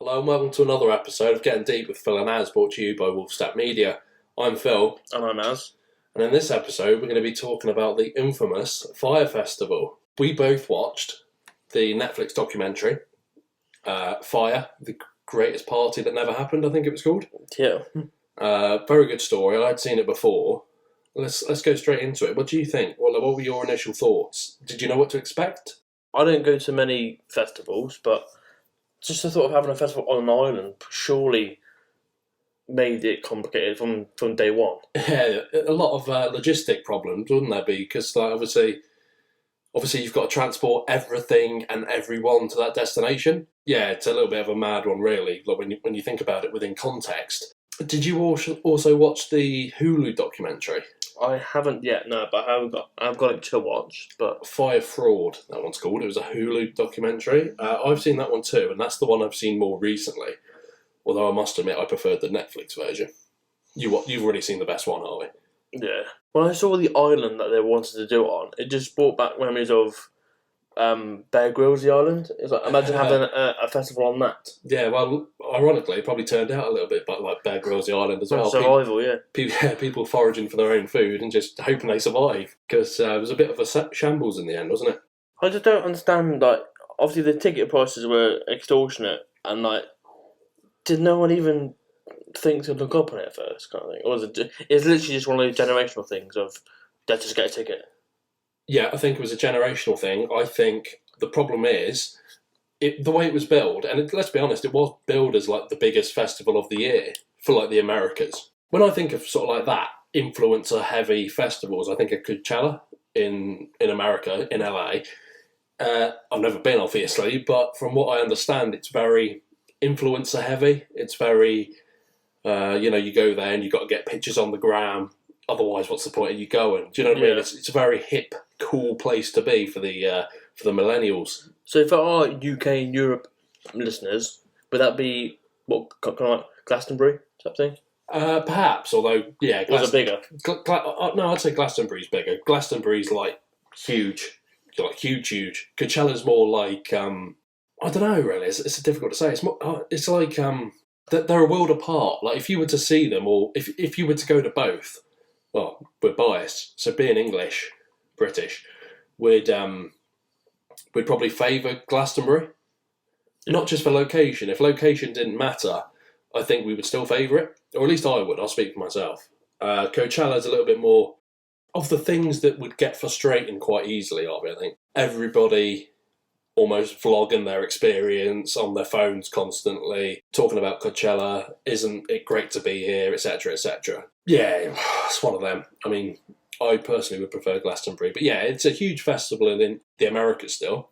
Hello and welcome to another episode of Getting Deep with Phil and Az, brought to you by Wolfstack Media. I'm Phil. And I'm Az. And in this episode we're going to be talking about the infamous Fyre Festival. We both watched the Netflix documentary, Fyre, the greatest party that never happened, I think it was called. Yeah. Very good story. I'd seen it before. Let's go straight into it. What do you think? What were your initial thoughts? Did you know what to expect? I don't go to many festivals, but just the thought of having a festival on an island surely made it complicated from day one. Yeah, a lot of logistic problems, wouldn't there be? Because obviously you've got to transport everything and everyone to that destination. Yeah, it's a little bit of a mad one, really, like when you think about it within context. Did you also watch the Hulu documentary? I haven't yet, no, but I've got it to watch. But Fyre Fraud, that one's called. It was a Hulu documentary. I've seen that one too, and that's the one I've seen more recently. Although I must admit, I preferred the Netflix version. You've already seen the best one, Harvey. Yeah. When I saw the island that they wanted to do it on, it just brought back memories of Bear Grylls, the island. It's like, imagine having a festival on that. Yeah, well, ironically, it probably turned out a little bit like Bear Grylls, the island as well. Survival, People foraging for their own food and just hoping they survive. Because it was a bit of a shambles in the end, wasn't it? I just don't understand, like, obviously the ticket prices were extortionate, and, like, did no one even think to look up on it first, kind of thing? Or was it's literally just one of those generational things of, let's just get a ticket? Yeah, I think it was a generational thing. I think the problem is the way it was billed, and let's be honest, it was billed as like the biggest festival of the year for like the Americas. When I think of sort of like that influencer-heavy festivals, I think of Coachella in America, in LA. I've never been, obviously, but from what I understand, it's very influencer-heavy. It's very, you go there and you've got to get pictures on the gram. Otherwise, what's the point of you going? Do you know what I mean? It's a very hip, cool place to be for the millennials. So for our UK and Europe listeners, would that be what kind of like Glastonbury type thing? Perhaps, although Was it bigger? No, I'd say Glastonbury's bigger. Glastonbury's like huge, huge. Coachella's more like I don't know. Really, it's difficult to say. It's more. It's like they're a world apart. Like if you were to see them, or if you were to go to both. Well, we're biased, so being English, British, we'd probably favour Glastonbury. Not just for location. If location didn't matter, I think we would still favour it. Or at least I would, I'll speak for myself. Coachella's a little bit more of the things that would get frustrating quite easily, I think. Everybody almost vlogging their experience on their phones constantly, talking about Coachella, isn't it great to be here, etc., etc. Yeah, it's one of them. I mean, I personally would prefer Glastonbury, but yeah, it's a huge festival in the Americas still,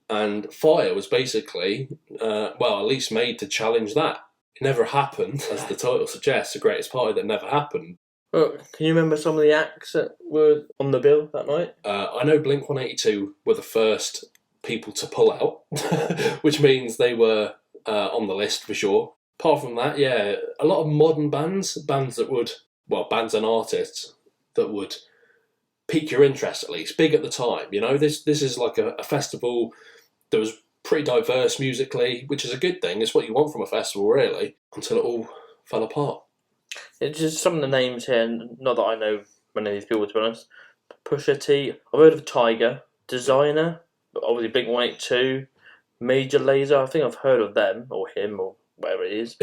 and Fyre was basically, at least made to challenge that. It never happened, as the title suggests, the greatest party that never happened. Well, can you remember some of the acts that were on the bill that night? I know Blink-182 were the first people to pull out, which means they were on the list for sure. Apart from that, yeah, a lot of modern bands and artists that would pique your interest, at least, big at the time. You know, this is like a festival that was pretty diverse musically, which is a good thing. It's what you want from a festival, really, until it all fell apart. It's just some of the names here, not that I know many of these people, to be honest. Pusha T, I've heard of Tiger, Designer, obviously Blink-182, Major Lazer, I think I've heard of them, or him, or whatever it is.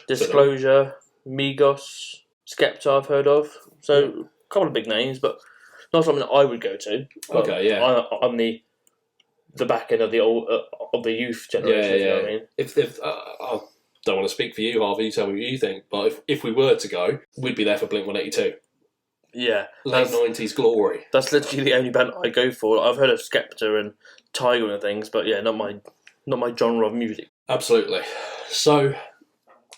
Disclosure, Migos, Skepta I've heard of. So, a couple of big names, but not something that I would go to. Okay, yeah. I'm the back end of the old of the youth generation, you know what I mean? If I don't want to speak for you, Harvey, tell me what you think, but if we were to go, we'd be there for Blink-182. Yeah. Late 90s glory. That's literally the only band I go for. I've heard of Skepta and Tiger and things, but yeah, not my genre of music. Absolutely. So,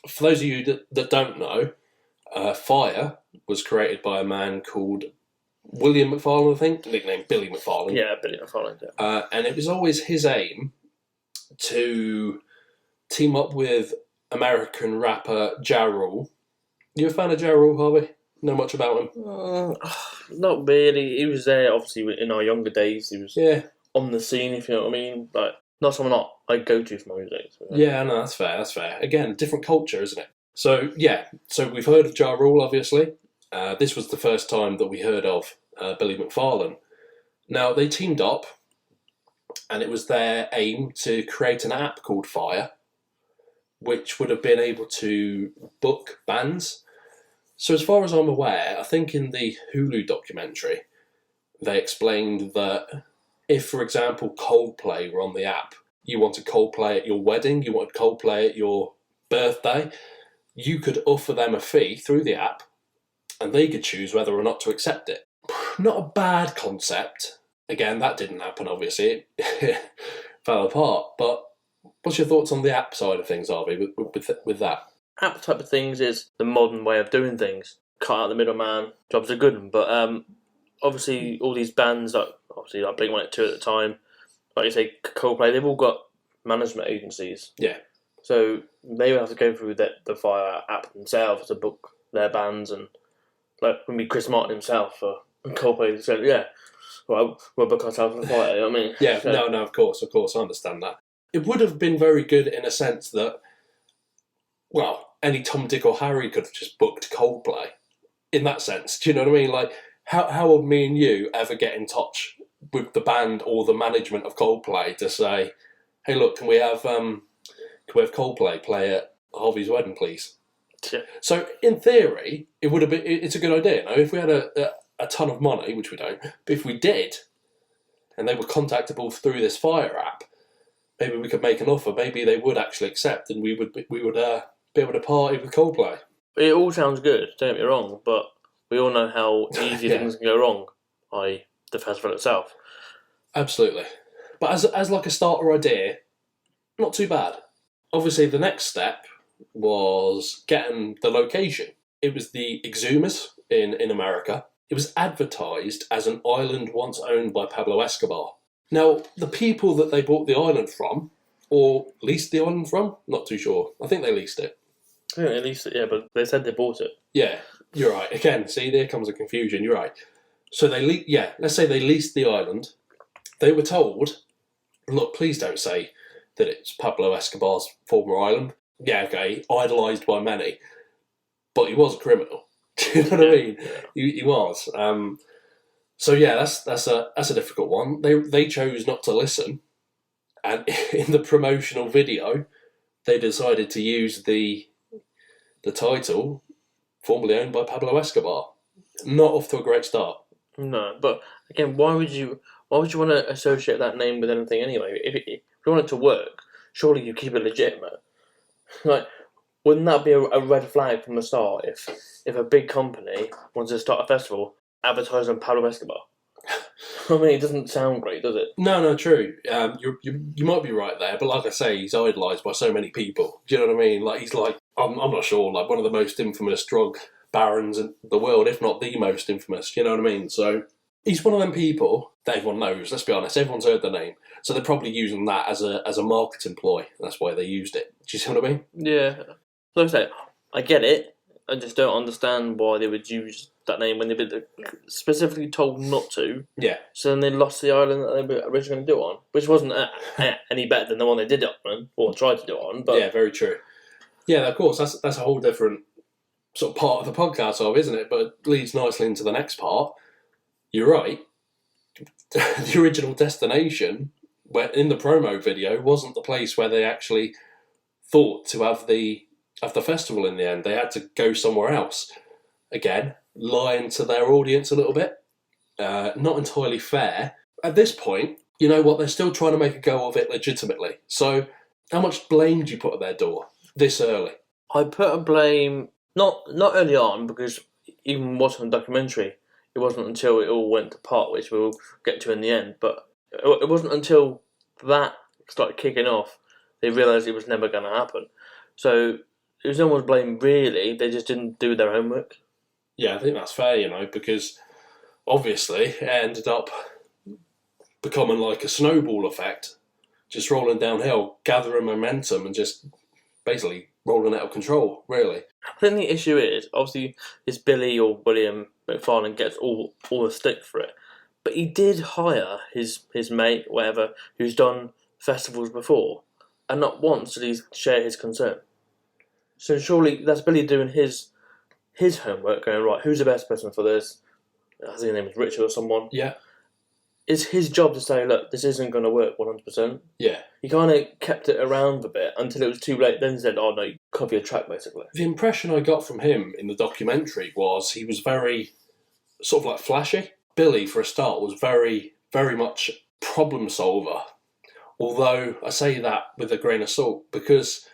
for those of you that don't know, Fyre was created by a man called William McFarland, I think, nicknamed Billy McFarland. Yeah, Billy McFarland, yeah. And it was always his aim to team up with American rapper Ja Rule. You a fan of Ja Rule, Harvey? Know much about him? Not really. He was there, obviously, in our younger days. He was on the scene, if you know what I mean. Like, not someone I go to for my music. So, Yeah, no, that's fair. That's fair. Again, different culture, isn't it? So yeah, so we've heard of Ja Rule, obviously. This was the first time that we heard of Billy McFarland. Now they teamed up, and it was their aim to create an app called Fyre, which would have been able to book bands. So as far as I'm aware, I think in the Hulu documentary, they explained that if, for example, Coldplay were on the app, you wanted Coldplay at your wedding, you wanted Coldplay at your birthday, you could offer them a fee through the app, and they could choose whether or not to accept it. Not a bad concept. Again, that didn't happen, obviously. It fell apart. But what's your thoughts on the app side of things, Harvey, with that? App type of things is the modern way of doing things. Cut out the middleman. Jobs are good, but obviously all these bands, like Blink-182 at the time, like you say, Coldplay, they've all got management agencies. Yeah. So they would have to go through the Fyre app themselves to book their bands, and like when we Chris Martin himself for Coldplay said, yeah, well, we'll book ourselves for Fyre. You know what I mean? Yeah. So, No. Of course, I understand that. It would have been very good in a sense that, well, any Tom, Dick, or Harry could have just booked Coldplay. In that sense, do you know what I mean? Like, how would me and you ever get in touch with the band or the management of Coldplay to say, hey, look, can we have Coldplay play at Harvey's wedding, please? Yeah. So in theory, it would have been. It's a good idea. Now, if we had a ton of money, which we don't, but if we did, and they were contactable through this Fyre app, maybe we could make an offer. Maybe they would actually accept, and we would be able to party with Coldplay. It all sounds good. Don't get me wrong, but we all know how easy Yeah. things can go wrong. I the festival itself. Absolutely. But as like a starter idea, not too bad. Obviously, the next step was getting the location. It was the Exumas in America. It was advertised as an island once owned by Pablo Escobar. Now, the people that they bought the island from, or leased the island from, not too sure. I think they leased it. I think at least, yeah, but they said they bought it. Yeah, you're right. Again, see, there comes a confusion. You're right. So let's say they leased the island. They were told, look, please don't say that it's Pablo Escobar's former island. Yeah, okay, idolised by many, but he was a criminal. Do you know what I mean? He was. So yeah, that's a difficult one. They chose not to listen, and in the promotional video, they decided to use the title formerly owned by Pablo Escobar. Not off to a great start. No, but again, why would you want to associate that name with anything anyway? If you want it to work, surely you keep it legitimate. Like, wouldn't that be a red flag from the start if a big company wants to start a festival advertising Pablo Escobar? I mean, it doesn't sound great, does it? No, true. You might be right there, but like I say, he's idolised by so many people. Do you know what I mean? Like, he's like, I'm not sure, like one of the most infamous drug barons in the world, if not the most infamous. Do you know what I mean? So he's one of them people that everyone knows. Let's be honest, everyone's heard the name, so they're probably using that as a marketing ploy. That's why they used it. Do you see what I mean? Yeah. Like I say, I get it. I just don't understand why they would use that name when they've been specifically told not to. Yeah. So then they lost the island that they were originally going to do it on, which wasn't any better than the one they did it on, or tried to do it on. But yeah, very true. Yeah, of course, that's a whole different sort of part of the podcast, isn't it? But it leads nicely into the next part. You're right. The original destination, where in the promo video, wasn't the place where they actually thought to have the festival in the end. They had to go somewhere else. Again, lying to their audience a little bit. Not entirely fair. At this point, you know what, they're still trying to make a go of it legitimately. So how much blame do you put at their door this early? I put a blame, not early on, because even watching the documentary, it wasn't until it all went to pot, which we'll get to in the end, but it wasn't until that started kicking off, they realised it was never going to happen. So it was no one's blame, really. They just didn't do their homework. Yeah, I think that's fair, because obviously it ended up becoming like a snowball effect, just rolling downhill, gathering momentum and just basically rolling out of control, really. I think the issue is, obviously, this Billy or William McFarland gets all the stick for it, but he did hire his mate, whatever, who's done festivals before, and not once did he share his concern. So surely that's Billy doing his homework, going, right, who's the best person for this? I think his name is Richard or someone. Yeah. It's his job to say, look, this isn't going to work 100%. Yeah. He kind of kept it around a bit until it was too late, then said, oh no, you cover your track, basically. The impression I got from him in the documentary was he was very sort of like flashy. Billy, for a start, was very, very much problem solver. Although I say that with a grain of salt, because,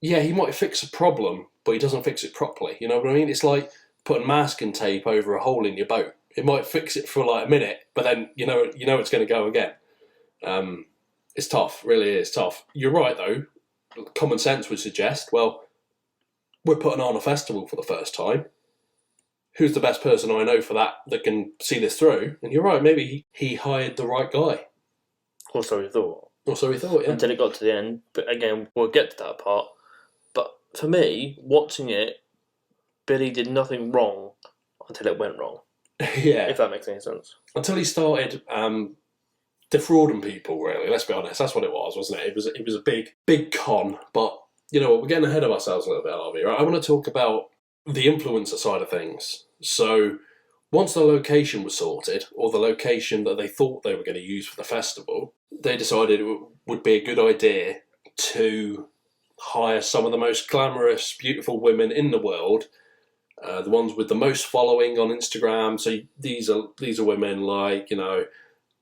yeah, he might fix a problem, but he doesn't fix it properly. You know what I mean? It's like putting masking tape over a hole in your boat. It might fix it for like a minute, but then you know it's going to go again. It's tough, really is tough. You're right though. Common sense would suggest, well, we're putting on a festival for the first time. Who's the best person I know for that can see this through? And you're right, maybe he hired the right guy. Or so he thought. Or so he thought, yeah. Until it got to the end. But again, we'll get to that part. But for me, watching it, Billy did nothing wrong until it went wrong. Yeah. If that makes any sense. Until he started defrauding people, really. Let's be honest, that's what it was, wasn't it? It was a big con. But you know what? We're getting ahead of ourselves a little bit, Harvey. Right? I want to talk about the influencer side of things. So once the location was sorted, or the location that they thought they were going to use for the festival, they decided it would be a good idea to hire some of the most glamorous, beautiful women in the world. The ones with the most following on Instagram. So these are women like, you know,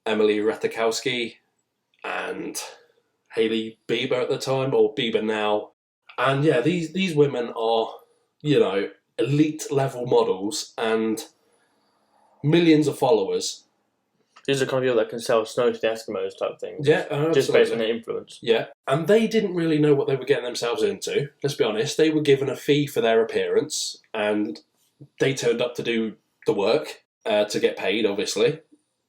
Emily Ratajkowski and Hailey Bieber at the time, or Bieber now. And yeah, these women are, you know, elite level models and millions of followers. These are kind of people that can sell snow to the Eskimos type thing. Yeah, absolutely. Just based on their influence. Yeah, and they didn't really know what they were getting themselves into. Let's be honest. They were given a fee for their appearance, and they turned up to do the work to get paid, obviously.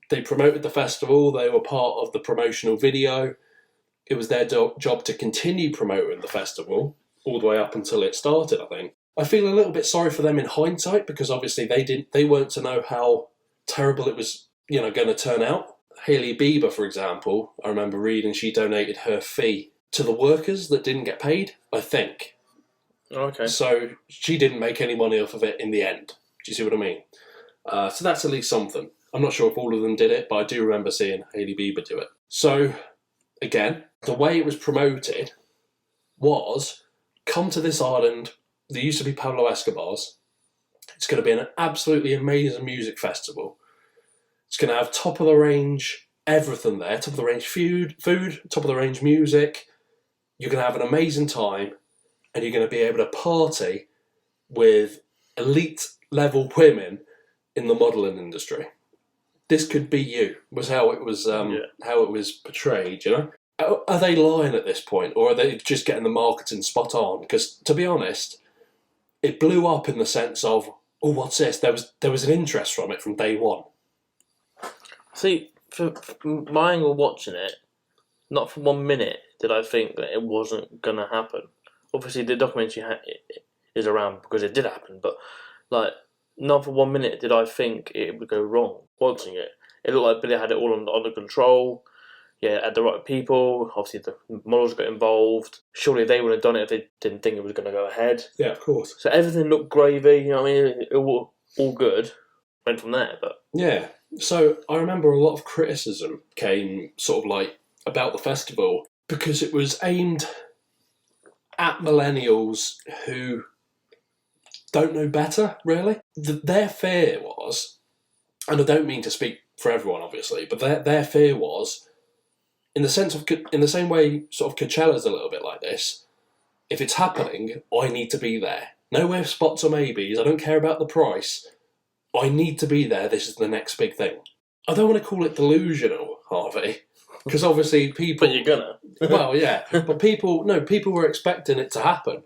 They promoted the festival. They were part of the promotional video. It was their job to continue promoting the festival all the way up until it started, I think. I feel a little bit sorry for them in hindsight, because obviously they weren't to know how terrible it was, you know, going to turn out. Hailey Bieber, for example, I remember reading she donated her fee to the workers that didn't get paid, I think. Okay. So she didn't make any money off of it in the end. Do you see what I mean? So that's at least something. I'm not sure if all of them did it, but I do remember seeing Hailey Bieber do it. So, again, the way it was promoted was, come to this island. There used to be Pablo Escobar's. It's going to be an absolutely amazing music festival. It's going to have top of the range everything there. Top of the range food, top of the range music. You're going to have an amazing time, and you're going to be able to party with elite level women in the modelling industry. This could be you, was how it was how it was portrayed, you know? Are they lying at this point, or are they just getting the marketing spot on? Because, to be honest, it blew up in the sense of, oh, what's this? There was an interest from it from day one. See, for my angle watching it, not for 1 minute did I think that it wasn't going to happen. Obviously, the documentary is around because it did happen, but like, not for 1 minute did I think it would go wrong watching it. It looked like Billy had it all under control. Yeah, had the right people. Obviously, the models got involved. Surely they would have done it if they didn't think it was going to go ahead. Yeah, of course. So everything looked gravy. You know what I mean? It was all good. Went from there, but yeah. So I remember a lot of criticism came sort of like about the festival because it was aimed at millennials who don't know better, really. Their fear was, and I don't mean to speak for everyone, obviously, but their fear was, in the same way, sort of Coachella's a little bit like this. If it's happening, I need to be there. No ifs, spots, or maybes. I don't care about the price. I need to be there. This is the next big thing. I don't want to call it delusional, Harvey, because obviously people. But you're gonna. Well, yeah, but people were expecting it to happen.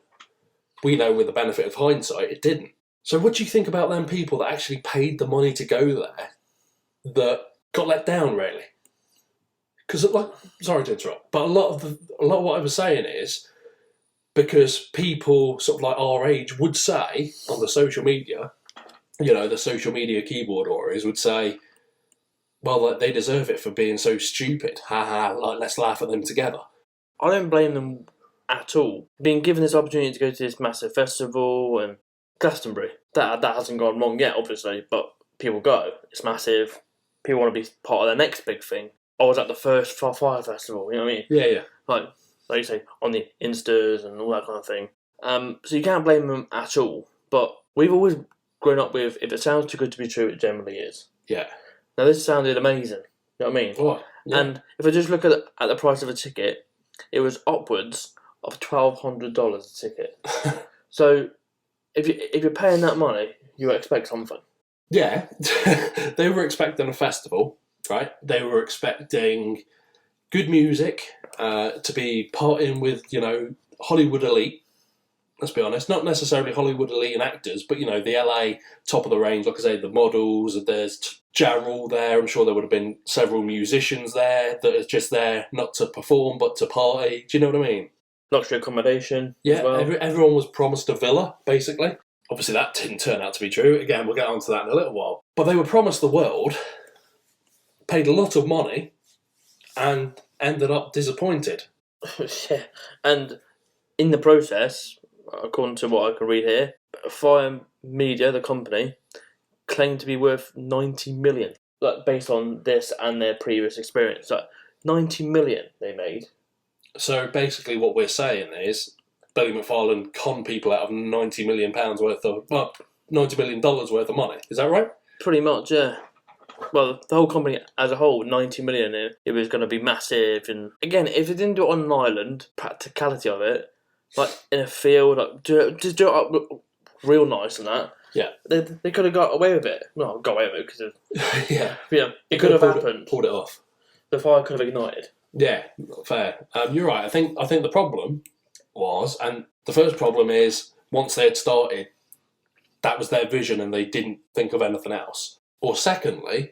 We know with the benefit of hindsight, it didn't. So what do you think about them people that actually paid the money to go there that got let down, really? Because, like, sorry to interrupt, but a lot of what I was saying is because people sort of like our age would say on the social media, you know, the social media keyboard warriors would say, well, like, they deserve it for being so stupid. Haha, like, let's laugh at them together. I don't blame them at all. Being given this opportunity to go to this massive festival and Glastonbury, that hasn't gone wrong yet, obviously, but people go. It's massive. People want to be part of the next big thing. I was at the first Fyre Festival, you know what I mean? Yeah. Like you say, on the Instas and all that kind of thing. So you can't blame them at all. But we've always grown up with, if it sounds too good to be true, it generally is. Yeah. Now, this sounded amazing. You know what I mean? Oh, yeah. And if I just look at the price of a ticket, it was upwards of $1,200 a ticket. So if you're paying that money, you expect something. Yeah. They were expecting a festival, right? They were expecting good music, to be partying with, Hollywood elite. Let's be honest, not necessarily Hollywood elite and actors, but, the LA top of the range, like I say, the models, there's Jarrell there. I'm sure there would have been several musicians there that are just there not to perform, but to party. Do you know what I mean? Luxury accommodation. Yeah, as well. everyone was promised a villa, basically. Obviously, that didn't turn out to be true. Again, we'll get onto that in a little while. But they were promised the world, paid a lot of money, and ended up disappointed. Yeah, and in the process, according to what I can read here, Fyre Media, the company, claimed to be worth 90 million, like based on this and their previous experience. Like 90 million they made. So basically, what we're saying is Billy McFarland conned people out of £90 million worth of $90 million worth of money. Is that right? Pretty much, yeah. Well, the whole company as a whole, 90 million, it was going to be massive. And again, if they didn't do it on an island, practicality of it, like in a field, just do it up real nice and that. Yeah. They could have got away with it. Well, got away with it because yeah, it could have happened. Pulled it off. The fire could have ignited. Yeah, fair. You're right. I think the problem was, and the first problem is, once they had started, that was their vision and they didn't think of anything else. Or secondly,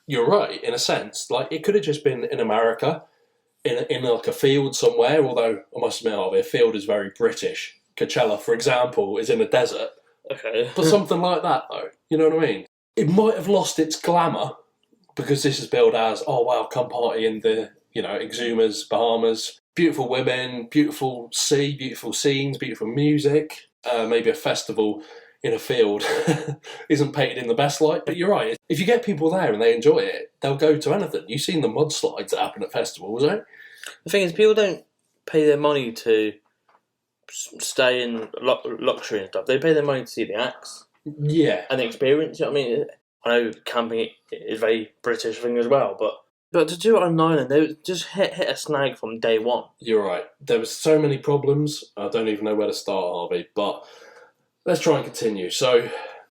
you're right, in a sense, like it could have just been in America, in like a field somewhere, although I must admit, a field is very British. Coachella, for example, is in a desert. Okay. But something like that, though, you know what I mean? It might have lost its glamour, because this is billed as, oh wow, come party in the, Exumas, Bahamas. Beautiful women, beautiful sea, beautiful scenes, beautiful music. Maybe a festival in a field isn't painted in the best light, but you're right. If you get people there and they enjoy it, they'll go to anything. You've seen the mudslides that happen at festivals, right? The thing is, people don't pay their money to stay in luxury and stuff. They pay their money to see the acts. Yeah. And the experience, you know what I mean? I know camping is a very British thing as well, but to do it on an island, they just hit a snag from day one. You're right. There was so many problems. I don't even know where to start, Harvey, but let's try and continue. So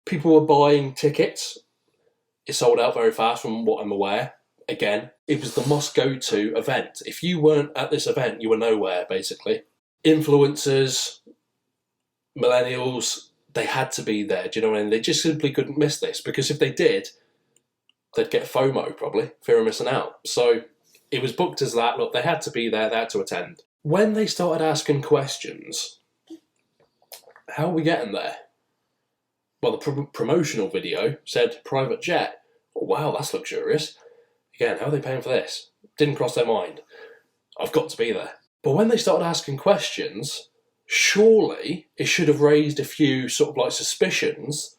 people were buying tickets. It sold out very fast from what I'm aware. Again, it was the must-go-to event. If you weren't at this event, you were nowhere, basically. Influencers, millennials, they had to be there, do you know what I mean? They just simply couldn't miss this, because if they did, they'd get FOMO, probably, fear of missing out. So it was booked as that. Look, they had to be there, they had to attend. When they started asking questions, how are we getting there? Well, the promotional video said private jet. Oh, wow, that's luxurious. Again, how are they paying for this? Didn't cross their mind. I've got to be there. But when they started asking questions, surely it should have raised a few sort of like suspicions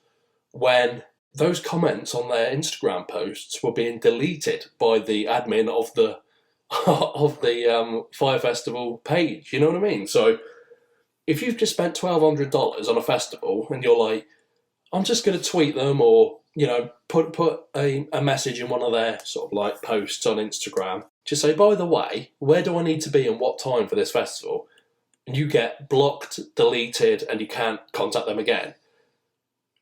when those comments on their Instagram posts were being deleted by the admin of the Fyre Festival page. You know what I mean? So if you've just spent $1,200 on a festival and you're like, I'm just going to tweet them, or put a message in one of their sort of like posts on Instagram, just say, by the way, where do I need to be and what time for this festival? And you get blocked, deleted, and you can't contact them again.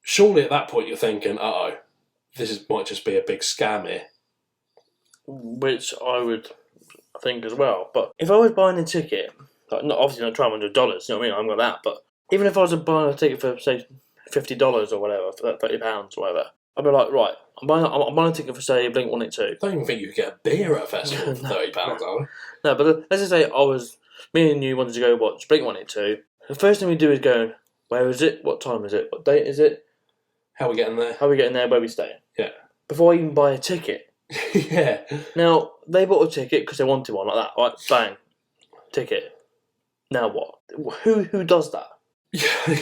Surely at that point you're thinking, might just be a big scam here. Which I would think as well. But if I was buying a ticket, like obviously not $1,200, you know what I mean? I haven't got that. But even if I was buying a ticket for, say, $50 or whatever, for £30 or whatever, I'd be like, right, I'm buying a ticket for, say, Blink-182. I don't even think you could get a beer at a festival for £30, are we? No, but let's just say me and you wanted to go watch Blink-182. The first thing we do is go, where is it? What time is it? What date is it? How are we getting there? How are we getting there? Where are we staying? Yeah. before I even buy a ticket. Yeah. Now, they bought a ticket because they wanted one like that, right? Bang. Ticket. Now what? Who does that?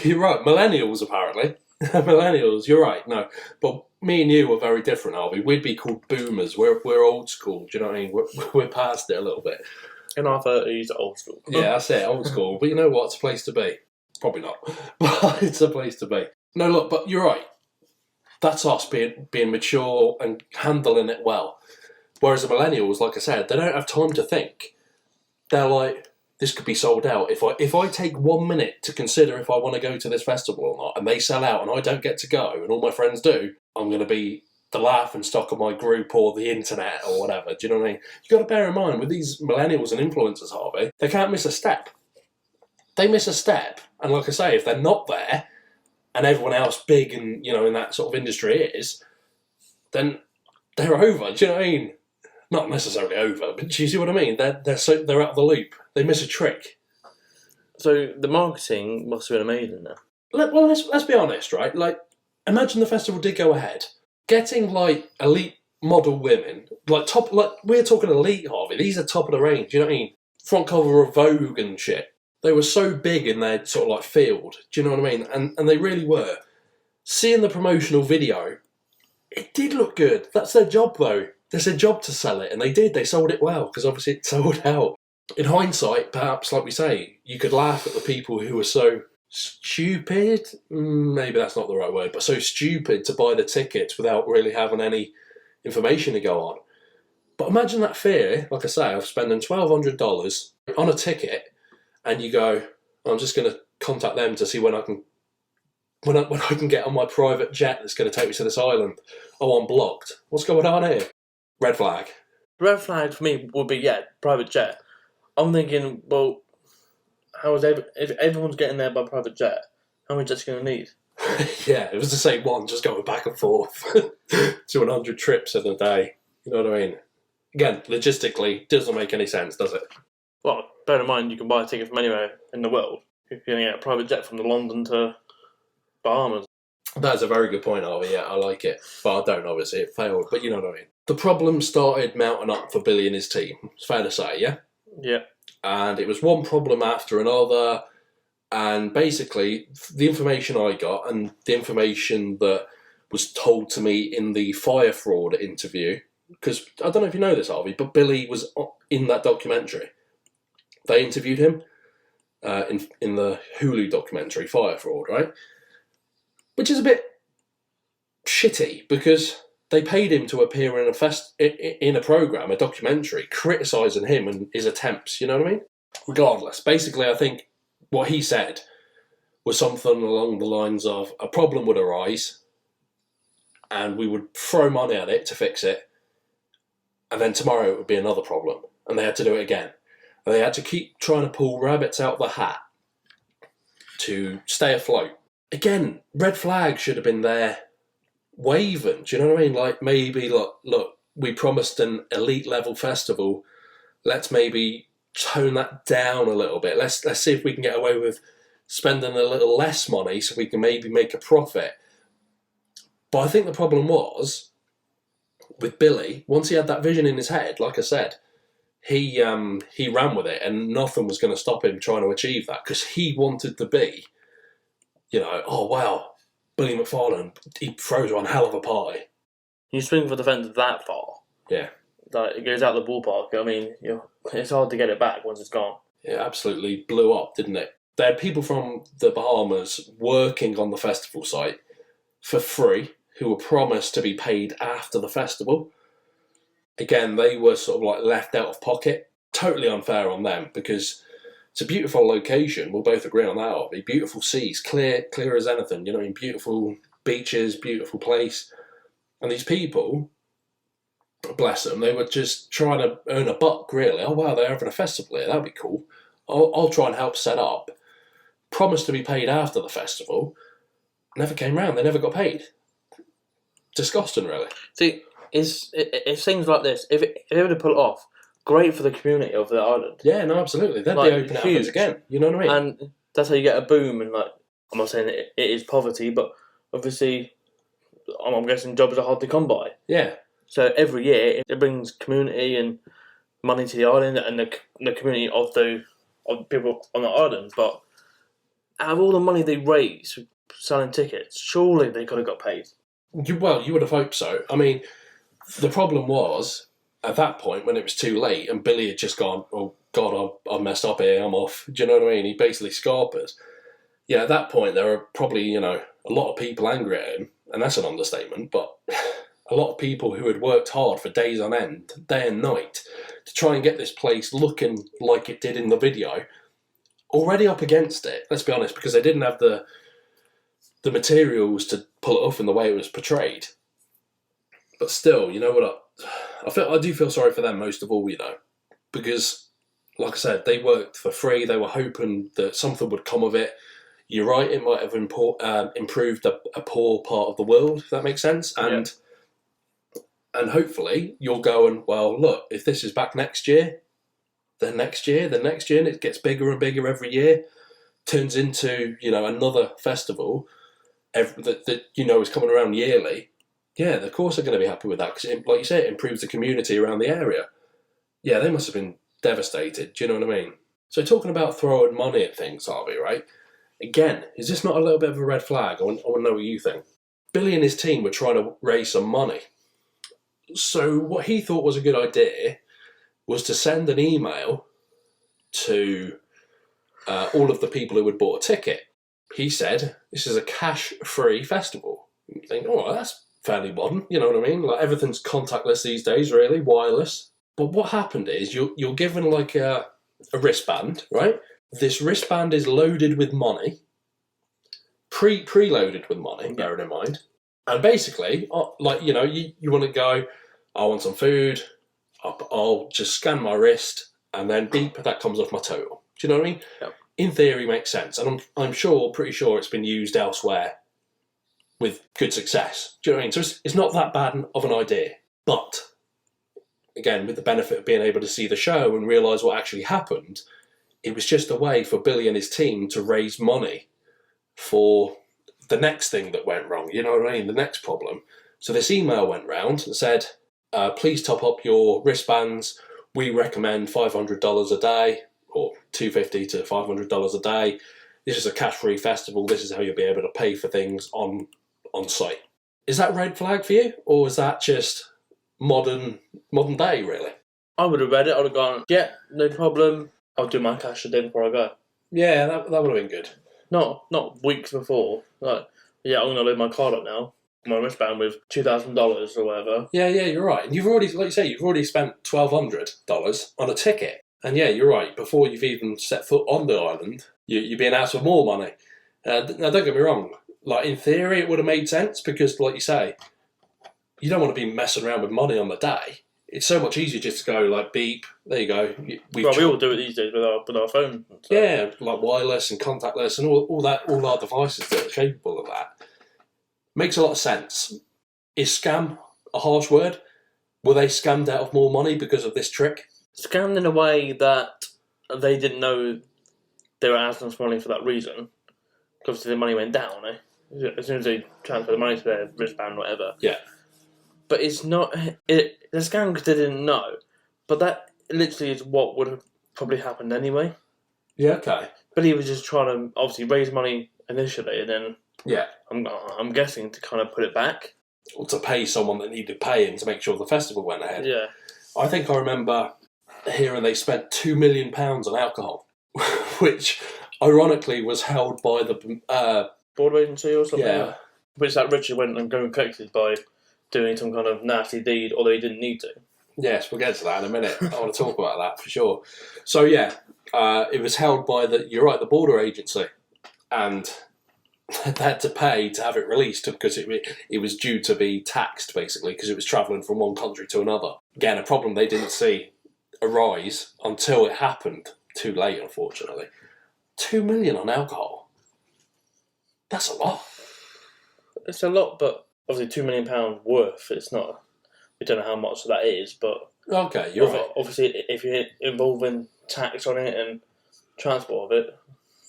You're right. Millennials, apparently. Millennials, you're right. No. But me and you are very different, are we? We'd be called boomers. We're old school. Do you know what I mean? We're past it a little bit. In our 30s, old school. Yeah, that's it. Old school. But you know what? It's a place to be. Probably not. But it's a place to be. No, look, but you're right. That's us being mature and handling it well. Whereas the millennials, like I said, they don't have time to think. They're like, this could be sold out. If I take 1 minute to consider if I want to go to this festival or not, and they sell out and I don't get to go, and all my friends do, I'm going to be the laughing stock of my group or the internet or whatever. Do you know what I mean? You've got to bear in mind, with these millennials and influencers, Harvey, they can't miss a step. They miss a step, and like I say, if they're not there, and everyone else big and, in that sort of industry is, then they're over. Do you know what I mean? Not necessarily over, but do you see what I mean? They're out of the loop. They miss a trick. So the marketing must have been amazing then. Well, let's be honest, right? Like, imagine the festival did go ahead. Getting like elite model women, we're talking elite, Harvey. These are top of the range. You know what I mean? Front cover of Vogue and shit. They were so big in their sort of like field. Do you know what I mean? And they really were. Seeing the promotional video, it did look good. That's their job, though. It's their job to sell it, and they did. They sold it well, because obviously it sold out. In hindsight, perhaps, like we say, you could laugh at the people who were so stupid, maybe that's not the right word, but so stupid to buy the tickets without really having any information to go on. But imagine that fear, like I say, of spending $1,200 on a ticket, and you go, I'm just going to contact them to see when I can get on my private jet that's going to take me to this island. Oh, I'm blocked. What's going on here? Red flag. Red flag for me would be, private jet. I'm thinking, well, if everyone's getting there by private jet, how many jets are you going to need? Yeah, it was the same one, just going back and forth. 200 trips in a day. You know what I mean? Again, logistically, doesn't make any sense, does it? Well, bear in mind, you can buy a ticket from anywhere in the world. You're going to get a private jet from London to Bahamas. That's a very good point, Harvey. Yeah, I like it. But I don't, obviously. It failed, but you know what I mean. The problem started mounting up for Billy and his team. It's fair to say, yeah? Yeah. And it was one problem after another. And basically, the information I got and the information that was told to me in the Fyre Fraud interview, because I don't know if you know this, Harvey, but Billy was in that documentary. They interviewed him in the Hulu documentary, Fyre Fraud, right? Which is a bit shitty, because they paid him to appear in a programme, a documentary, criticising him and his attempts, you know what I mean? Regardless, basically I think what he said was something along the lines of a problem would arise and we would throw money at it to fix it, and then tomorrow it would be another problem, and they had to do it again. And they had to keep trying to pull rabbits out of the hat to stay afloat. Again, red flag should have been there waving, do you know what I mean? Like, maybe, look, we promised an elite level festival, let's maybe tone that down a little bit. Let's see if we can get away with spending a little less money so we can maybe make a profit. But I think the problem was, with Billy, once he had that vision in his head, like I said, he ran with it, and nothing was going to stop him trying to achieve that, because he wanted to be, oh wow, Billy McFarland, he throws one hell of a party. You swing for the fence that far. Yeah. Like, it goes out the ballpark. I mean, it's hard to get it back once it's gone. It absolutely blew up, didn't it? They had people from the Bahamas working on the festival site for free, who were promised to be paid after the festival. Again, they were sort of like left out of pocket. Totally unfair on them, because it's a beautiful location. We'll both agree on that, Harvey. Beautiful seas, clear as anything. You know what I mean? Beautiful beaches, beautiful place. And these people, bless them, they were just trying to earn a buck, really. Oh, wow, they're having a festival here. That'd be cool. I'll try and help set up. Promised to be paid after the festival. Never came round. They never got paid. Disgusting, really. See, it's things like this. If they were to pull it off, great for the community of the island. Yeah, no, absolutely. They'd be open it up again. You know what I mean? And that's how you get a boom. And, like, I'm not saying it is poverty, but obviously I'm guessing jobs are hard to come by. Yeah. So every year it brings community and money to the island and the community of the people on the island. But out of all the money they raise selling tickets, surely they could have got paid. You would have hoped so. I mean, the problem was, at that point, when it was too late and Billy had just gone, oh, God, I messed up here, I'm off. Do you know what I mean? He basically scarped us. Yeah, at that point, there were probably, a lot of people angry at him, and that's an understatement, but a lot of people who had worked hard for days on end, day and night, to try and get this place looking like it did in the video, already up against it, let's be honest, because they didn't have the materials to pull it off in the way it was portrayed. But still, you know what, I do feel sorry for them most of all, because, like I said, they worked for free, they were hoping that something would come of it. You're right, it might have improved a poor part of the world, if that makes sense, and hopefully you're going, well, look, if this is back next year, then next year, and it gets bigger and bigger every year, turns into, another festival that is coming around yearly. Yeah, of course they're going to be happy with that, because, like you say, it improves the community around the area. Yeah, they must have been devastated, do you know what I mean? So talking about throwing money at things, Harvey, right? Again, is this not a little bit of a red flag? I want to know what you think. Billy and his team were trying to raise some money. So what he thought was a good idea was to send an email to all of the people who had bought a ticket. He said, this is a cash-free festival. You think, oh, that's fairly modern, you know what I mean? Like, everything's contactless these days, really, wireless. But what happened is you're given like a wristband, right? This wristband is loaded with money, preloaded with money, bearing in mind. And basically, you want to go, I want some food, I'll just scan my wrist, and then beep, that comes off my total. Do you know what I mean? Yep. In theory, makes sense. And I'm pretty sure it's been used elsewhere with good success. Do you know what I mean? So it's not that bad of an idea. But, again, with the benefit of being able to see the show and realise what actually happened, it was just a way for Billy and his team to raise money for the next thing that went wrong, you know what I mean, the next problem. So this email went round and said, please top up your wristbands. We recommend $500 a day, or $250 to $500 a day. This is a cash-free festival. This is how you'll be able to pay for things on site. Is that red flag for you, or is that just modern day, really? I would have read it. I would have gone, yeah, no problem. I'll do my cash a day before I go. Yeah, that would have been good. Not weeks before. Like, yeah, I'm going to load my card up now. My wristband with $2,000 or whatever. Yeah, you're right. And you've already, like you say, spent $1,200 on a ticket. And yeah, you're right. Before you've even set foot on the island, you're being asked for more money. Now, don't get me wrong. Like, in theory, it would have made sense because, like you say, you don't want to be messing around with money on the day. It's so much easier just to go, like, beep, there you go. We all do it these days with our phone. So. Yeah, like wireless and contactless and all our devices that are capable of that. Makes a lot of sense. Is scam a harsh word? Were they scammed out of more money because of this trick? Scammed in a way that they didn't know they were asking us money for that reason. Because the money went down, as soon as they transferred the money to their wristband or whatever. Yeah. But it's not... It's a scam because they didn't know. But that literally is what would have probably happened anyway. Yeah, okay. But he was just trying to, obviously, raise money initially, and then... Yeah. I'm guessing to kind of put it back. Or to pay someone that needed paying to make sure the festival went ahead. Yeah. I think I remember hearing they spent £2 million on alcohol, which ironically was held by the... Board agency or something? Yeah. Which that Richard went and go and collected by doing some kind of nasty deed, although he didn't need to. Yes, we'll get to that in a minute. I want to talk about that for sure. So yeah, it was held by the border agency, and they had to pay to have it released because it was due to be taxed, basically, because it was travelling from one country to another. Again, a problem they didn't see arise until it happened. Too late, unfortunately. $2 million on alcohol. That's a lot. It's a lot, but obviously £2 million worth. It's not. We don't know how much that is, but okay, you're right. Obviously, if you're involving tax on it and transport of it,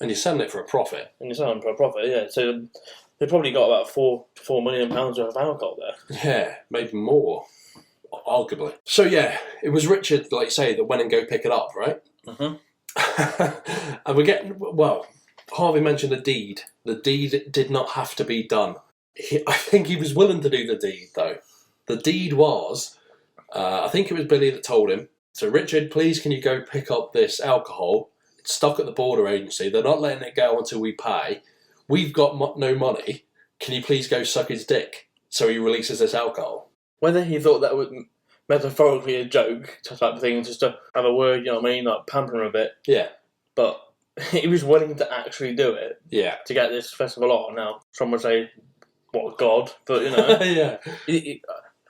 and you're selling it for a profit, yeah. So They probably got about £4 million worth of alcohol there. Yeah, maybe more, arguably. So yeah, it was Richard, like you say, that went and go pick it up, right? And we're getting, well, Harvey mentioned the deed. The deed did not have to be done. I think he was willing to do the deed, though. The deed was, I think it was Billy that told him, so Richard, please can you go pick up this alcohol? It's stuck at the border agency. They're not letting it go until we pay. We've got no money. Can you please go suck his dick so he releases this alcohol? Whether he thought that was metaphorically a joke type of thing, just to have a word, you know what I mean, like pamper him a bit. Yeah. But he was willing to actually do it. Yeah. To get this festival on. Now, some would say, what, God? But, you know. Yeah.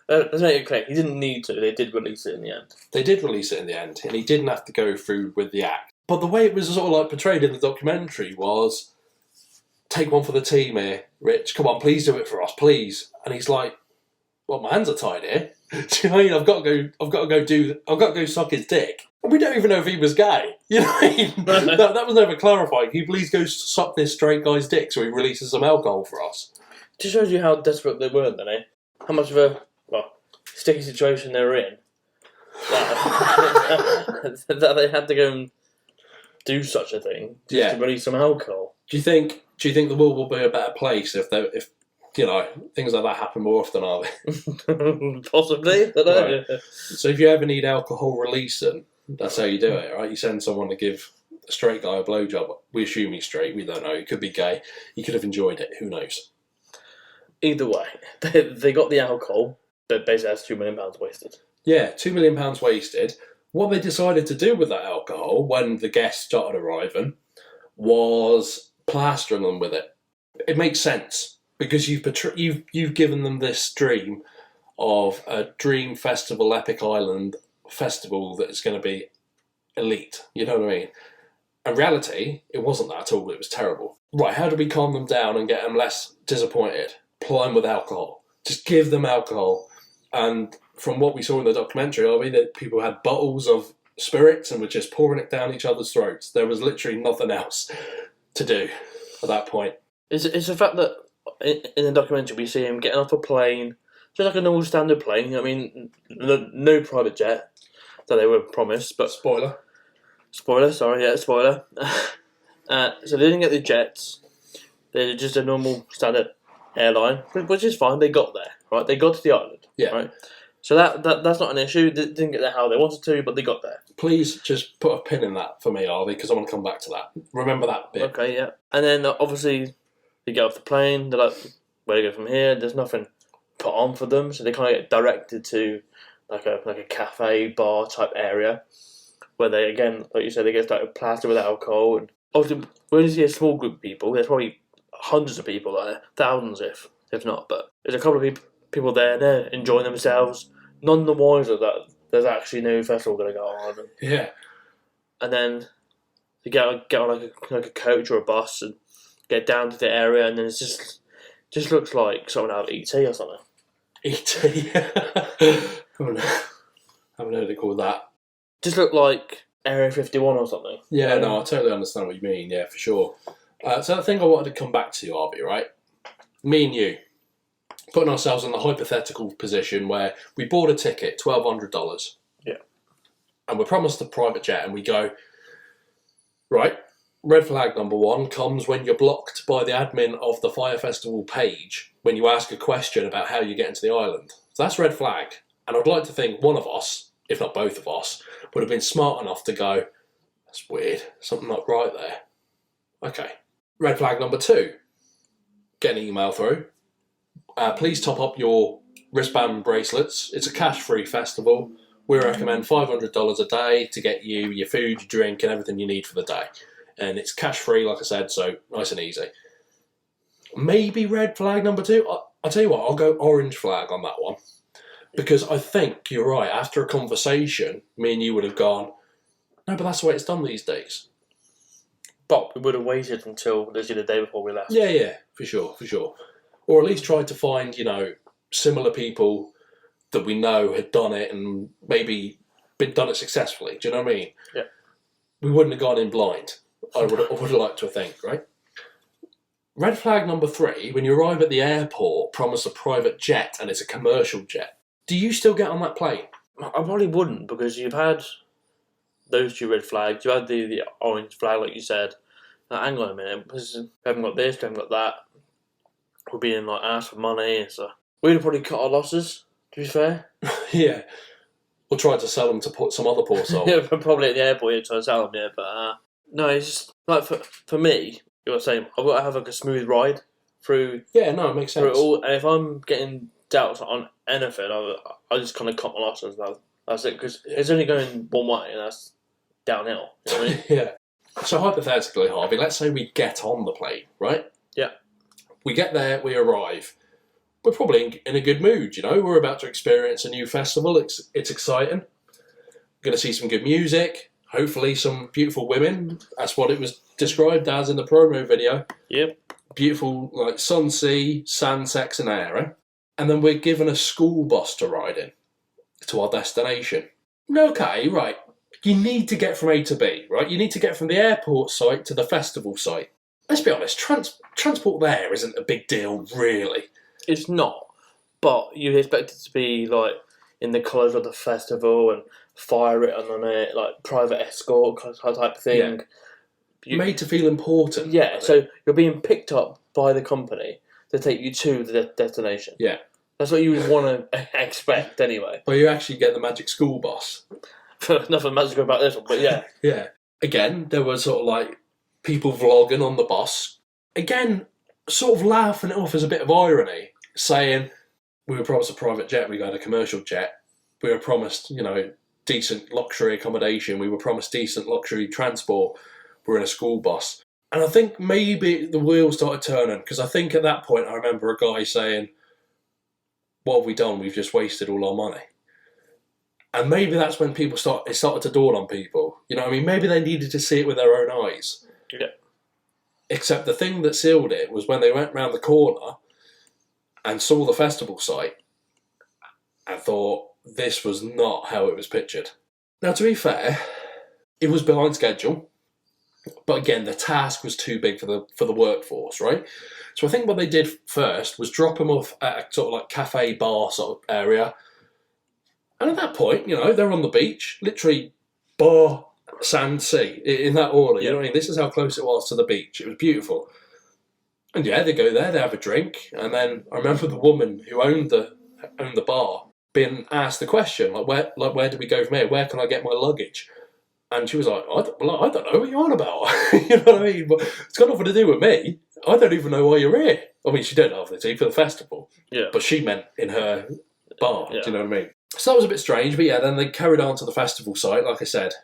Let's make it clear, he didn't need to. They did release it in the end. They did release it in the end, and he didn't have to go through with the act. But the way it was sort of like portrayed in the documentary was, take one for the team here, Rich. Come on, please do it for us, please. And he's like, well, my hands are tied here. Do you know what I mean? I've got to go suck his dick. And we don't even know if he was gay. You know what I mean? that was never clarified. Can you please go suck this straight guy's dick so he releases some alcohol for us? It just shows you how desperate they were then, eh? How much of a sticky situation they were in. That they had to go and do such a thing just to release some alcohol. Do you think the world will be a better place if you know, things like that happen more often, are they? Possibly. I don't know. Right. So if you ever need alcohol releasing, that's how you do it, right? You send someone to give a straight guy a blowjob. We assume he's straight. We don't know. He could be gay. He could have enjoyed it. Who knows? Either way, they got the alcohol, but basically that's £2 million wasted. Yeah, £2 million wasted. What they decided to do with that alcohol when the guests started arriving was plastering them with it. It makes sense because you've given them this dream of a dream festival, epic island festival that is going to be elite. You know what I mean? In reality, it wasn't that at all. It was terrible. Right, how do we calm them down and get them less disappointed? Ply them with alcohol. Just give them alcohol. And from what we saw in the documentary, I mean, that people had bottles of spirits and were just pouring it down each other's throats. There was literally nothing else to do at that point. It's the fact that in the documentary we see him getting off a plane, just like a normal standard plane. I mean, no private jet that they were promised, but Spoiler. Spoiler. So they didn't get the jets. They're just a normal standard airline, which is fine. They got there, right? They got to the island, right? So that's not an issue. They didn't get there how they wanted to, but they got there. Please just put a pin in that for me, Harvey, because I want to come back to that. Remember that bit. Okay, yeah. And then obviously they get off the plane. They're like, where do we go from here? There's nothing put on for them, so they kind of get directed to like a cafe bar type area where they, again, like you said, they get started plastered with alcohol. And obviously, when you see a small group of people, there's probably hundreds of people there, thousands if not. But there's a couple of people there, and they're enjoying themselves. None the wiser that there's actually no festival going to go on. Yeah. And then you get on like a coach or a bus and get down to the area, and then it's just looks like something out of E.T. or something. E.T. Haven't heard it called that. Just looked like Area 51 or something. Yeah, no, I totally understand what you mean. Yeah, for sure. So the thing I wanted to come back to, Harvey, right? Me and you, putting ourselves in the hypothetical position where we bought a ticket, $1,200. Yeah. And we're promised a private jet, and we go, right, red flag number one comes when you're blocked by the admin of the Fyre Festival page when you ask a question about how you get into the island. So that's red flag. And I'd like to think one of us, if not both of us, would have been smart enough to go, that's weird, something not right there. Okay. Red flag number two, get an email through. Please top up your wristband bracelets. It's a cash-free festival. We recommend $500 a day to get you your food, your drink, and everything you need for the day. And it's cash-free, like I said, so nice and easy. Maybe red flag number two. I'll tell you what, I'll go orange flag on that one. Because I think you're right. After a conversation, me and you would have gone, no, but that's the way it's done these days. But we would have waited until literally the day before we left. Yeah, for sure. Or at least tried to find, similar people that we know had done it and maybe done it successfully. Do you know what I mean? Yeah. We wouldn't have gone in blind. I would have liked to think, right? Red flag number 3, when you arrive at the airport, promise a private jet and it's a commercial jet. Do you still get on that plane? I probably wouldn't, because you've had those 2 red flags. You had the orange flag, like you said. Now, hang on a minute, because we haven't got this, we haven't got that. We're being like asked for money and stuff. We'd have probably cut our losses, to be fair. Yeah. Or tried to sell them to put some other poor soul. Yeah, probably at the airport you're trying to sell them, yeah, but no, it's just like for me, you're saying I've got to have like a smooth ride through. Yeah, no, it makes sense. Through it all, and if I'm getting doubts on anything, I just kind of cut my losses. That's it, because it's only going one way, and that's downhill. You know what I mean? Yeah. So hypothetically, Harvey, let's say we get on the plane, right? Yeah. We get there, we arrive. We're probably in a good mood, you know. We're about to experience a new festival. It's exciting. We're going to see some good music. Hopefully some beautiful women. That's what it was described as in the promo video. Yep. Beautiful, like sun, sea, sand, sex and air. Eh? And then we're given a school bus to ride in to our destination. Okay, right. You need to get from A to B, right? You need to get from the airport site to the festival site. Let's be honest, transport there isn't a big deal, really. It's not, but you expect it to be like in the colours of the festival and fire written on it, like private escort type thing. Yeah. Made to feel important. Yeah, so you're being picked up by the company to take you to the destination. Yeah. That's what you would want to expect anyway. Well, you actually get the magic school bus. Nothing magical about this one, but yeah. Yeah. Again, there was sort of like people vlogging on the bus. Again, sort of laughing it off as a bit of irony, saying we were promised a private jet, we got a commercial jet. We were promised, you know, decent luxury accommodation. We were promised decent luxury transport. We're in a school bus. And I think maybe the wheels started turning, because I think at that point I remember a guy saying, what have we done? We've just wasted all our money. And maybe that's when it started to dawn on people. You know what I mean? Maybe they needed to see it with their own eyes. Yeah. Except the thing that sealed it was when they went round the corner and saw the festival site and thought this was not how it was pictured. Now, to be fair, it was behind schedule. But again, the task was too big for the workforce, right? So I think what they did first was drop them off at a sort of like cafe bar sort of area. And at that point, you know, they're on the beach, literally bar, sand, sea, in that order. You know what I mean? This is how close it was to the beach. It was beautiful. And yeah, they go there, they have a drink, and then I remember the woman who owned the bar being asked the question, like where do we go from here? Where can I get my luggage? And she was like, I don't know what you're on about. You know what I mean? But it's got nothing to do with me. I don't even know why you're here. I mean, she did, obviously, for the festival. Yeah. But she meant in her bar. Yeah. Do you know what I mean? So that was a bit strange. But yeah, then they carried on to the festival site, like I said.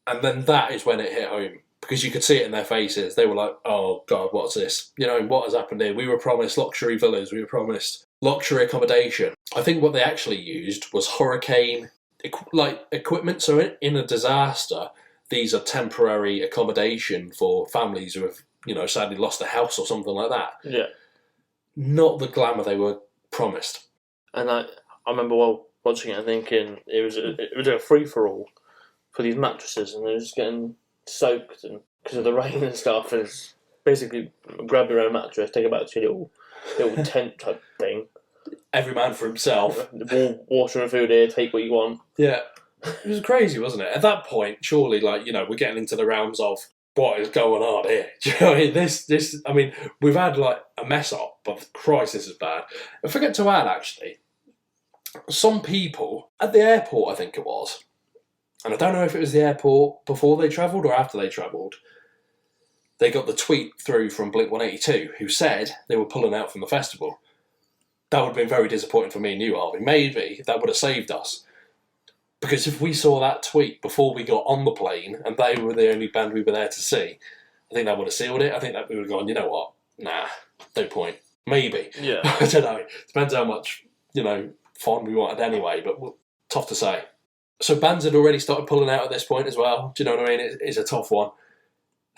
And then that is when it hit home. Because you could see it in their faces. They were like, oh, God, what's this? You know, what has happened here? We were promised luxury villas. We were promised luxury accommodation. I think what they actually used was hurricane equipment. So in a disaster, these are temporary accommodation for families who have, you know, sadly lost a house or something like that. Yeah. Not the glamour they were promised. And I remember watching it and thinking it was a free-for-all for these mattresses, and they're just getting soaked and because of the rain and stuff. And it's basically grab your own mattress, take it back to your little tent type thing. Every man for himself. Water and food here, take what you want. Yeah. It was crazy, wasn't it? At that point, surely, like, you know, we're getting into the realms of what is going on here. Do you know what I mean? I mean, we've had, like, a mess up, but Christ, this is bad. I forget to add, actually, some people at the airport, I think it was, and I don't know if it was the airport before they travelled or after they travelled, they got the tweet through from Blink-182 who said they were pulling out from the festival. That would have been very disappointing for me and you, Harvey. Maybe that would have saved us. Because if we saw that tweet before we got on the plane and they were the only band we were there to see, I think that would have sealed it. I think that we would have gone, you know what? Nah, no point. Maybe. Yeah. I don't know. Depends how much, you know, fun we wanted anyway, but tough to say. So bands had already started pulling out at this point as well. Do you know what I mean? It's a tough one.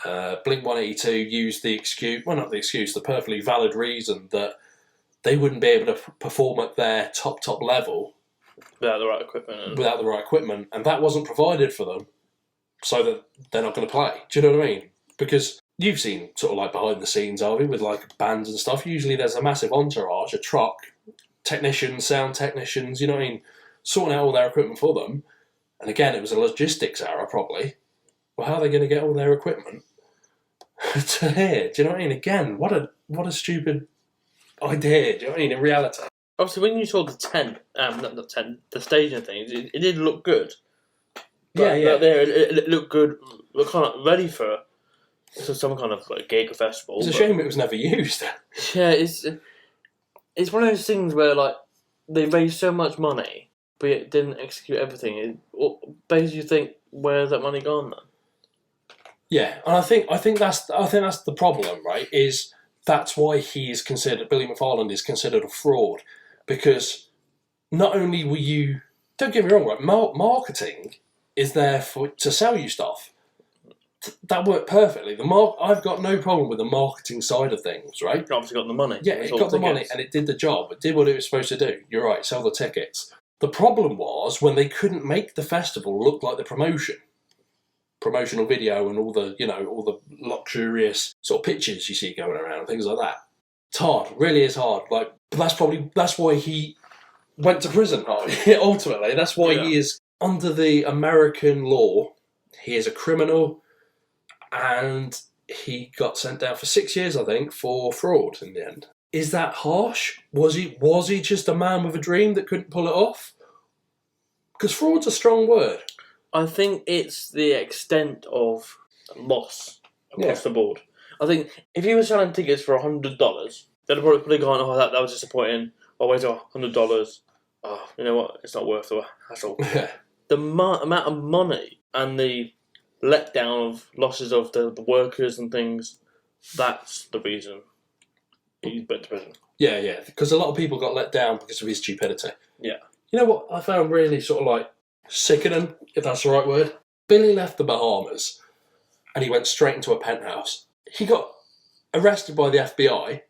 Blink-182 used the excuse, well, not the excuse, the perfectly valid reason that they wouldn't be able to perform at their top level without the right equipment. And that wasn't provided for them, so that they're not going to play. Do you know what I mean? Because you've seen sort of like behind the scenes, Harvey, with like bands and stuff. Usually there's a massive entourage, a truck, technicians, sound technicians, you know what I mean, sorting out all their equipment for them. And again, it was a logistics error, probably. Well, how are they going to get all their equipment to here? Do you know what I mean? Again, what a stupid idea. Do you know what I mean? In reality. Obviously, when you saw the tent, not tent, the stage and things, it did look good. But, Yeah. But there, it looked good. We're kind of ready for some kind of like gig or festival. It's a shame it was never used. Yeah, it's one of those things where like they raised so much money, but it didn't execute everything. It basically, you think, where's that money gone then? Yeah, and I think that's the problem, right? Is that's why Billy McFarland is considered a fraud, because not only were you, don't get me wrong, right? Marketing is there to sell you stuff. That worked perfectly. I've got no problem with the marketing side of things, right? It obviously got the money. Yeah, it got the money and it did the job. It did what it was supposed to do. You're right, sell the tickets. The problem was when they couldn't make the festival look like the promotional video and all the luxurious sort of pictures you see going around, things like that. It's hard, really is hard. Like, but that's why he went to prison. Ultimately, that's why he is under the American law. He is a criminal, and he got sent down for 6 years, I think, for fraud in the end. Is that harsh? Was he just a man with a dream that couldn't pull it off? Because fraud's a strong word. I think it's the extent of loss across the board. I think if you were selling tickets for $100, they'd have probably gone, oh, that was disappointing. Oh, wait, $100. Oh, you know what? It's not worth the hassle. The amount of money and the letdown of losses of the workers and things, that's the reason he's been to prison. Yeah, because a lot of people got let down because of his stupidity. Yeah. You know what I found really sort of like sickening, if that's the right word? Billy left the Bahamas and he went straight into a penthouse. He got arrested by the FBI,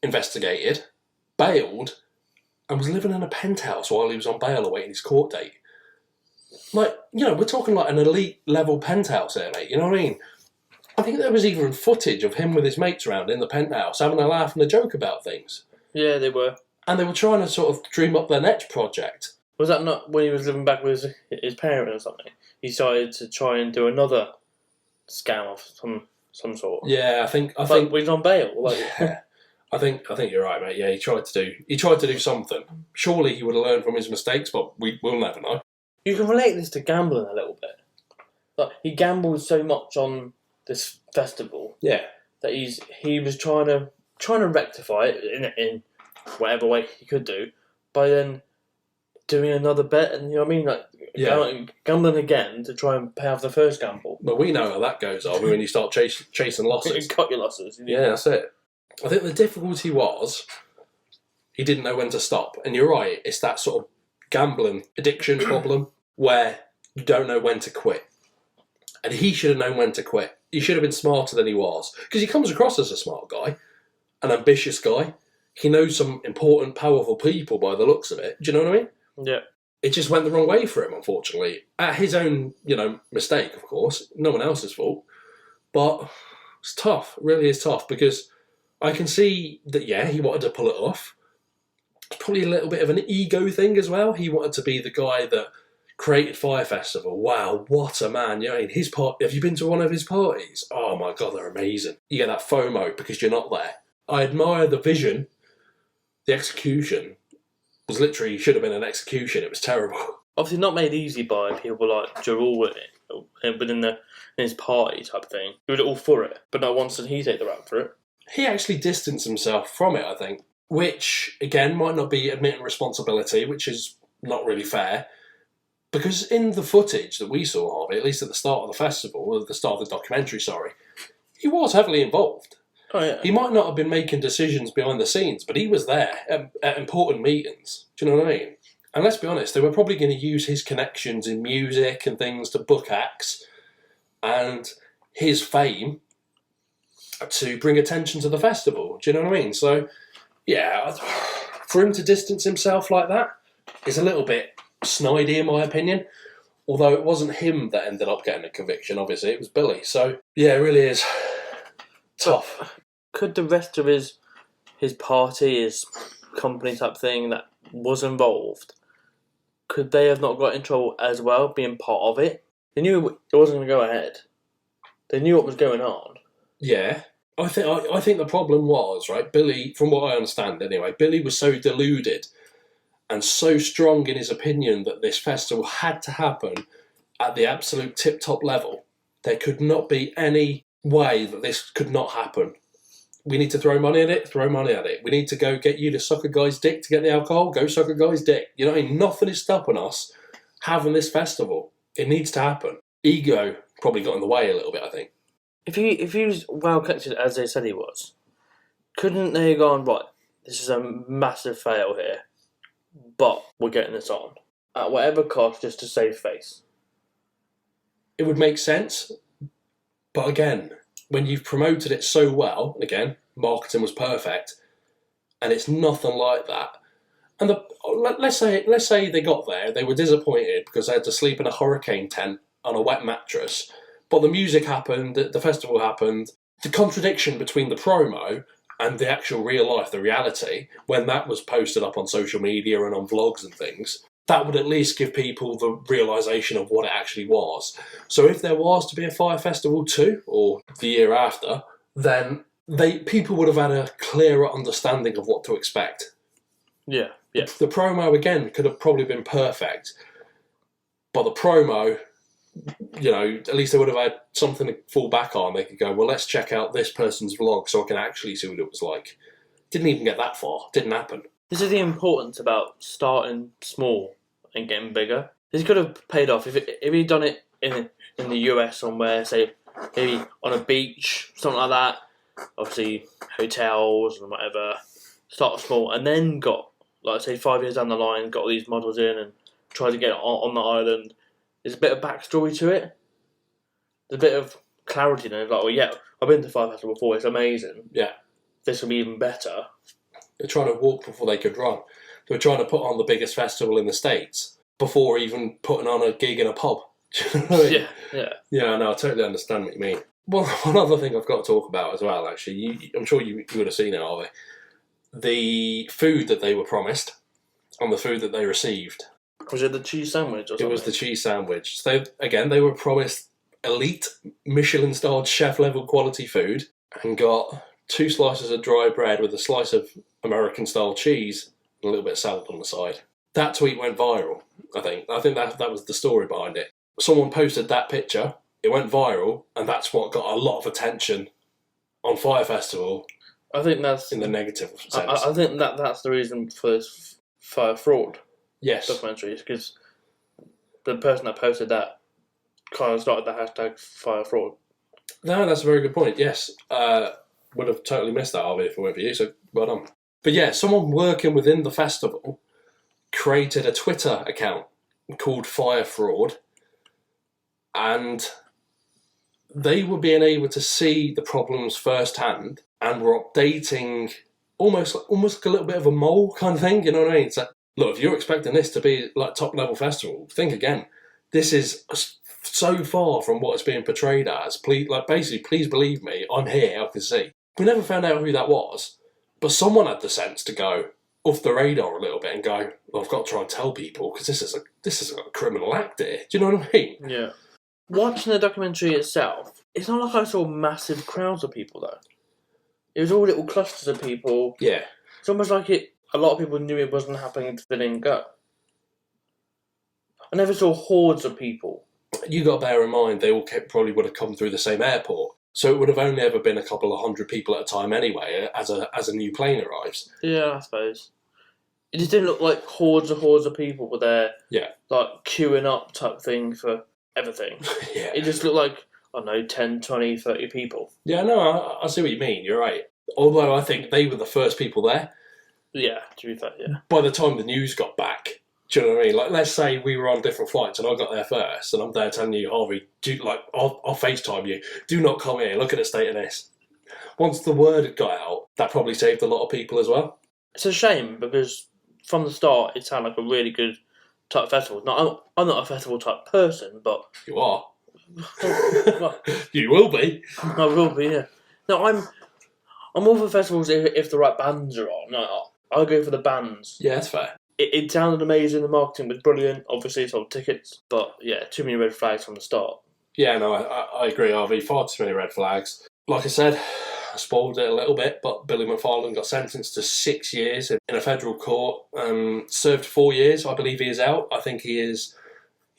investigated, bailed, and was living in a penthouse while he was on bail awaiting his court date. Like, you know, we're talking like an elite level penthouse here, mate, you know what I mean? I think there was even footage of him with his mates around in the penthouse having a laugh and a joke about things. Yeah, they were. And they were trying to sort of dream up their next project. Was that not when he was living back with his parents or something? He decided to try and do another scam of some sort. Yeah, I think when he's on bail. Like. Yeah. I think you're right, mate. Yeah, he tried to do something. Surely he would have learned from his mistakes, but we'll never know. You can relate this to gambling a little bit. Like, he gambled so much on this festival. Yeah. That he was trying to rectify it in whatever way he could do by then doing another bet, and you know what I mean, like gambling again to try and pay off the first gamble. But we know how that goes, when you start chasing losses. You cut your losses. Yeah, that's it. I think the difficulty was he didn't know when to stop, and you're right. It's that sort of gambling addiction problem where you don't know when to quit, and he should have known when to quit. He should have been smarter than he was, because he comes across as a smart guy, an ambitious guy. He knows some important, powerful people by the looks of it. Do you know what I mean? Yeah. It just went the wrong way for him, unfortunately. At his own, mistake, of course. No one else's fault. But it's tough. It really is tough, because I can see that, he wanted to pull it off. It's probably a little bit of an ego thing as well. He wanted to be the guy that created Fyre Festival. Wow, what a man. Have you been to one of his parties? Oh my God, they're amazing. You get that FOMO because you're not there. I admire the vision. The execution was literally, should have been an execution. It was terrible. Obviously not made easy by people like Jarul within his party type of thing. He was all for it, but not once did he take the rap for it. He actually distanced himself from it, I think, which, again, might not be admitting responsibility, which is not really fair, because in the footage that we saw of it, at least at the start of the festival, or at the start of the documentary, he was heavily involved. Oh, yeah. He might not have been making decisions behind the scenes, but he was there at important meetings. Do you know what I mean? And let's be honest, they were probably going to use his connections in music and things to book acts and his fame to bring attention to the festival. Do you know what I mean? So, yeah, for him to distance himself like that is a little bit snidey, in my opinion. Although it wasn't him that ended up getting a conviction, obviously, it was Billy. So, yeah, it really is tough. Could the rest of his party, his company type thing that was involved, could they have not got in trouble as well, being part of it? They knew it wasn't going to go ahead. They knew what was going on. Yeah. I think the problem was, right, Billy, from what I understand anyway, Billy was so deluded and so strong in his opinion that this festival had to happen at the absolute tip-top level. There could not be any way that this could not happen. We need to throw money at it, throw money at it. We need to go get you to suck a guy's dick to get the alcohol, go suck a guy's dick. You know what I mean? Nothing is stopping us having this festival. It needs to happen. Ego probably got in the way a little bit, I think. If he was well connected as they said he was, couldn't they have gone, right, this is a massive fail here, but we're getting this on at whatever cost just to save face? It would make sense, but again, when you've promoted it so well, and again, marketing was perfect, and it's nothing like that. And let's say they got there, they were disappointed because they had to sleep in a hurricane tent on a wet mattress. But the music happened, the festival happened. The contradiction between the promo and the actual real life, the reality, when that was posted up on social media and on vlogs and things, that would at least give people the realisation of what it actually was. So if there was to be a Fyre Festival 2, or the year after, then people would have had a clearer understanding of what to expect. Yeah. The promo, again, could have probably been perfect. But the promo, you know, at least they would have had something to fall back on. They could go, well, let's check out this person's vlog so I can actually see what it was like. Didn't even get that far. Didn't happen. This is the importance about starting small and getting bigger. This could have paid off if he'd done it in the US somewhere, say maybe on a beach, something like that. Obviously, hotels and whatever. Start small and then got, like say 5 years down the line, got all these models in and tried to get it on the island. There's a bit of backstory to it. There's a bit of clarity in it. Like, well, yeah, I've been to Fyre Festival before. It's amazing. Yeah. This will be even better. They're trying to walk before they could run. They were trying to put on the biggest festival in the States before even putting on a gig in a pub. Yeah. Yeah, no, I totally understand what you mean. Well, one other thing I've got to talk about as well, actually, I'm sure you would have seen it, Harvey. The food that they were promised and the food that they received. Was it the cheese sandwich or something? It was the cheese sandwich. So, again, they were promised elite Michelin-starred chef-level quality food and got 2 slices of dry bread with a slice of American-style cheese and a little bit of salad on the side. That tweet went viral, I think. I think that was the story behind it. Someone posted that picture, it went viral, and that's what got a lot of attention on Fyre Festival. I think that's in the negative sense. I think that's the reason for this Fyre Fraud documentary, because the person that posted that kind of started the hashtag Fyre Fraud. No, that's a very good point. Yes, would have totally missed that, Harvey, if it weren't for you. So well done. But yeah, someone working within the festival created a Twitter account called Fyre Fraud, and they were being able to see the problems firsthand and were updating almost like a little bit of a mole kind of thing, you know what I mean? It's like, look, if you're expecting this to be like top level festival, think again. This is so far from what it's being portrayed as. Please believe me, I'm here, I can see. We never found out who that was, but someone had the sense to go off the radar a little bit and go, well, I've got to try and tell people because this is a criminal act here. Do you know what I mean? Yeah. Watching the documentary itself, it's not like I saw massive crowds of people though. It was all little clusters of people. Yeah. It's almost like a lot of people knew it wasn't happening, they didn't go. I never saw hordes of people. You got to bear in mind, they all probably would have come through the same airport. So it would have only ever been a couple of hundred people at a time anyway, as a new plane arrives. Yeah, I suppose. It just didn't look like hordes of people were there. Yeah. Like queuing up type thing for everything. Yeah. It just looked like, I don't know, 10, 20, 30 people. Yeah, no, I see what you mean. You're right. Although I think they were the first people there. Yeah, to be fair, yeah. By the time the news got back, do you know what I mean? Like, let's say we were on different flights and I got there first and I'm there telling you, Harvey, I'll FaceTime you. Do not come here. Look at the state of this. Once the word had got out, that probably saved a lot of people as well. It's a shame because from the start it sounded like a really good type festivals. Now, I'm not a festival type person, but You are. well, You will be. I will be. Yeah. No, I'm all for festivals if the right bands are on. No, I'll go for the bands. Yeah, that's fair. It sounded amazing. The marketing was brilliant. Obviously, it's sold tickets, but yeah, too many red flags from the start. Yeah, no, I agree, RV. Far too many red flags. Like I said, I spoiled it a little bit, but Billy McFarland got sentenced to 6 years in a federal court. Served 4 years. I believe he is out. I think he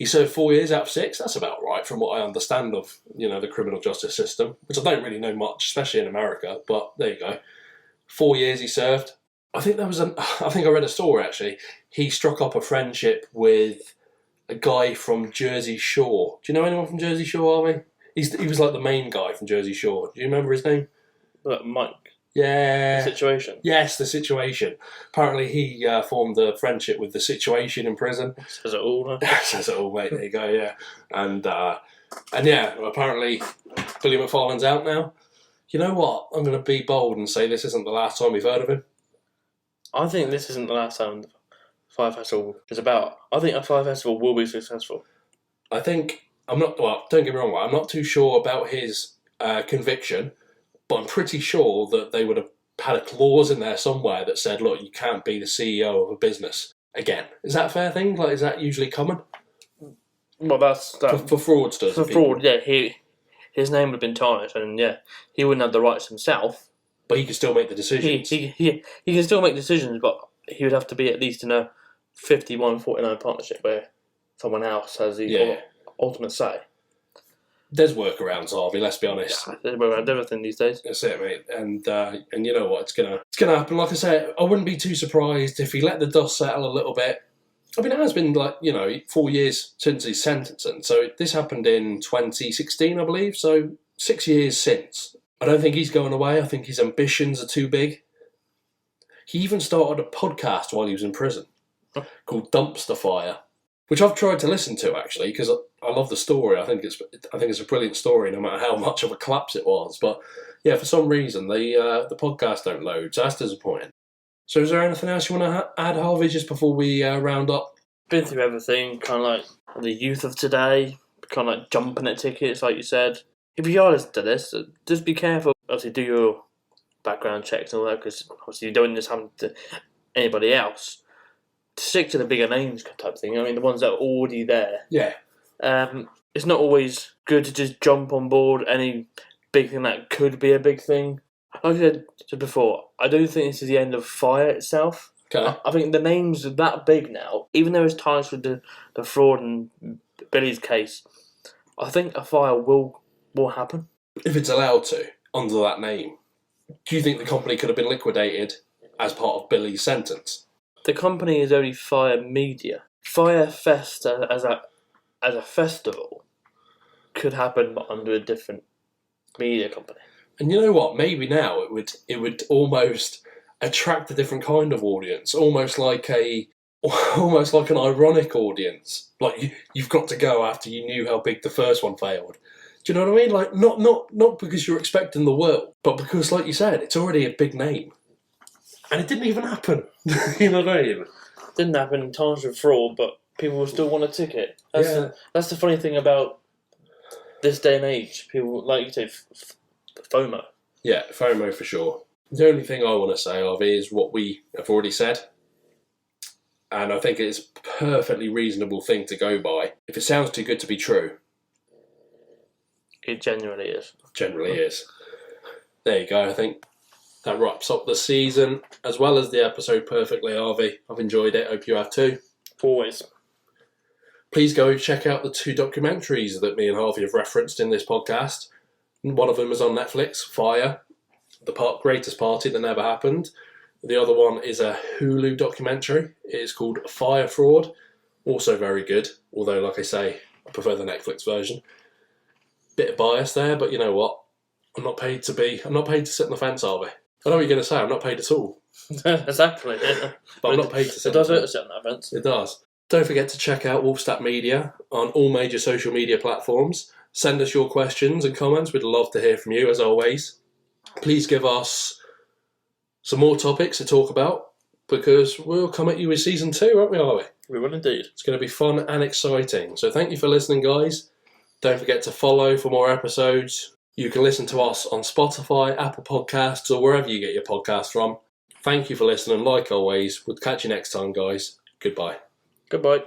served 4 years out of 6. That's about right from what I understand of, the criminal justice system, which I don't really know much, especially in America, but there you go. 4 years he served. I think I read a story actually. He struck up a friendship with a guy from Jersey Shore. Do you know anyone from Jersey Shore, Harvey? He was like the main guy from Jersey Shore. Do you remember his name? Mike. Yeah. The Situation. Yes, The Situation. Apparently he formed a friendship with The Situation in prison. Says it all. Says it all, mate. There you go, yeah. And yeah, apparently Billy McFarland's out now. You know what? I'm going to be bold and say this isn't the last time we've heard of him. I think this isn't the last time the Fyre Festival is about. I think a Fyre Festival will be successful. I think, don't get me wrong, I'm not too sure about his conviction, but I'm pretty sure that they would have had a clause in there somewhere that said, look, you can't be the CEO of a business again. Is that a fair thing? Like, is that usually common? Well, that's... For fraudsters. For fraud, yeah. His name would have been tarnished, and yeah, he wouldn't have the rights himself. But he can still make the decisions. He can still make decisions, but he would have to be at least in a 51-49 partnership where someone else has the ultimate say. There's workarounds, Harvey. Let's be honest. Yeah, there's workarounds everything these days. That's it, mate. And you know what? It's gonna happen. Like I said, I wouldn't be too surprised if he let the dust settle a little bit. I mean, it has been 4 years since his sentencing. So this happened in 2016, I believe. So 6 years since. I don't think he's going away. I think his ambitions are too big. He even started a podcast while he was in prison called Dumpster Fire, which I've tried to listen to actually because I love the story. I think it's a brilliant story, no matter how much of a collapse it was. But yeah, for some reason the podcast don't load, so that's disappointing. So is there anything else you want to add, Harvey, just before we round up? Been through everything, kind of like the youth of today, kind of like jumping at tickets, like you said. If you are listening to this, just be careful. Obviously, do your background checks and all that, because obviously you don't just happen to anybody else. Stick to the bigger names type thing. I mean, the ones that are already there. Yeah. It's not always good to just jump on board any big thing that could be a big thing. Like I said before, I don't think this is the end of Fyre itself. Okay. I think the names are that big now, even though it's ties with the fraud and Billy's case, I think a Fyre will happen. If it's allowed to, under that name, do you think the company could have been liquidated as part of Billy's sentence? The company is only Fyre Media. Fyre Fest as a festival could happen but under a different media company. And you know what? Maybe now it would almost attract a different kind of audience, almost like an ironic audience. Like you've got to go after you knew how big the first one failed. Do you know what I mean? Like not because you're expecting the world, but because, like you said, it's already a big name, and it didn't even happen. You know what I mean? Didn't happen in times of fraud, but people will still want a ticket. That's the funny thing about this day and age. People, like you say, FOMO. Yeah, FOMO for sure. The only thing I want to say of is what we have already said. And I think it's a perfectly reasonable thing to go by. If it sounds too good to be true. It genuinely is. Generally is. There you go, I think that wraps up the season, as well as the episode perfectly, Harvey. I've enjoyed it, hope you have too. Always. Please go check out the 2 documentaries that me and Harvey have referenced in this podcast. One of them is on Netflix, Fyre, the greatest party that never happened. The other one is a Hulu documentary. It is called Fyre Fraud. Also very good, although, like I say, I prefer the Netflix version. Bit of bias there, but you know what? I'm not paid to sit on the fence, are we? I know what you're going to say, I'm not paid at all. Exactly, yeah. But I'm not paid to sit It does hurt to sit on that fence. It does. Don't forget to check out Wolfstat Media on all major social media platforms. Send us your questions and comments. We'd love to hear from you, as always. Please give us some more topics to talk about. because we'll come at you with season 2, won't we, Harvey? We will indeed. It's going to be fun and exciting. So thank you for listening, guys. Don't forget to follow for more episodes. You can listen to us on Spotify, Apple Podcasts, or wherever you get your podcasts from. Thank you for listening. Like always, we'll catch you next time, guys. Goodbye. Goodbye.